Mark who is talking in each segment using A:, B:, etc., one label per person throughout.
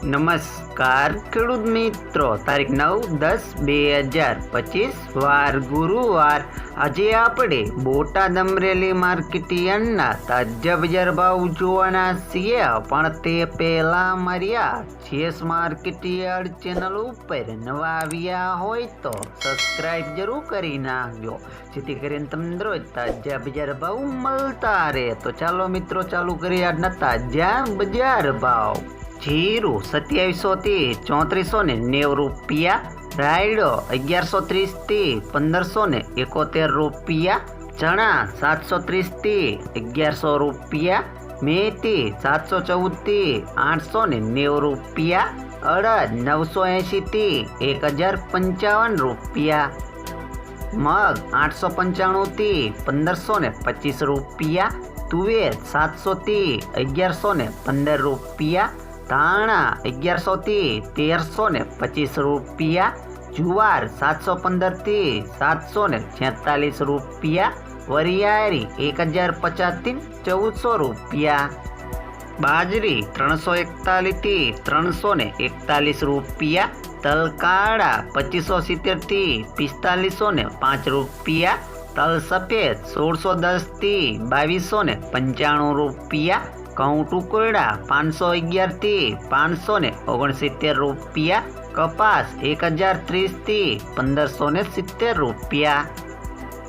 A: નમસ્કાર ખેડૂત મિત્રો, તારીખ 9/10/2025 વાર ગુરુવાર। આજે આપણે બોટાદ અમરેલી માર્કેટ યાર્ડના તાજા બજાર ભાવ જોવાના છીએ, પણ તે પહેલા મારી આ CS માર્કેટ યાર્ડ ચેનલ ઉપર નવા આવ્યા હોય તો સબસ્ક્રાઇબ જરૂર કરી નાખજો, જેથી કરીને તમને રોજ તાજા બજાર ભાવ મળતા રહે। તો ચાલો મિત્રો, ચાલુ કરીએ આજના તાજા બજાર ભાવ। जीरु 2700 थी 3490 रुपया, रायडो 1130 थी 1571 रुपया, चना 730 थी 1100 रुपया, मेथी 714 थी 890 रुपया, अड़द 980 थी 1055 रुपया, मग 895 थी 1525 रुपया, तुवेर 700 थी 1115 रुपया, धाणा 1100 थी 1325 रुपया, जुवार 715 थी 746 रुपया, वरियारी 1050 थी 1400 रुपया, बाजरी 341 थी 341 रुपया, तल काड़ा 2570 थी 4505 रुपया, तल सफेद 1610 थी 2295 रुपया, घऊं टुकड़ा 511 थी 569 रुपया, कपास 1030 थी 1570 रुपया।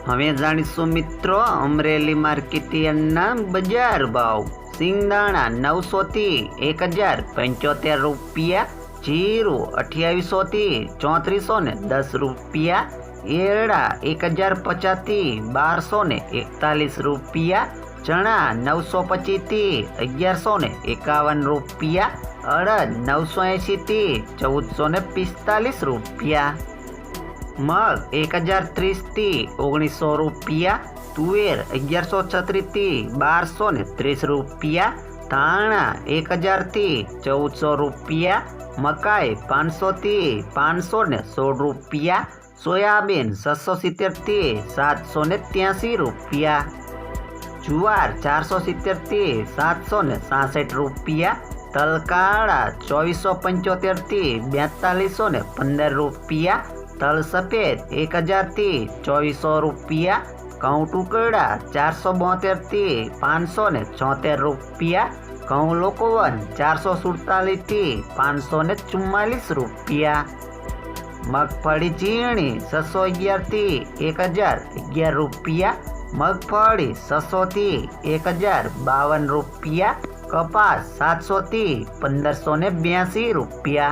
A: हमें जाणीशुं मित्रों अमरेली मार्केट यार्डना बजार भाव। सींगदाणा 900 थी 1075 रुपया, जीरु 2800 थी 3410 रुपया, एरड़ा 1050 थी 1241 रुपया, चना 925 थी 1151 रुपया, अड़द 980 थी 1445 रुपया, मग 1030 थी 1900 रुपया, तुवेर 1136 थी 1230 रुपया, धाणा 1000 थी 1400 रुपया, मकाई 500 थी 516 रुपया, सोयाबीन 670 थी 783 रुपया, जुवार 470 थी 767 रुपया, तल काड़ा 2475 थी 4215 रुपया, तल सफेद 1000 थी 2400 रुपया, घऊं टुकड़ा 472 थी 576 रुपया, घऊं लोकोवन 447 थी 544 रुपया, मगफड़ी झीणी 611 थी 1011 रुपया, मगफड़ी 600 थी 1052 रुपया, कपास 700 थी 1582 रुपया।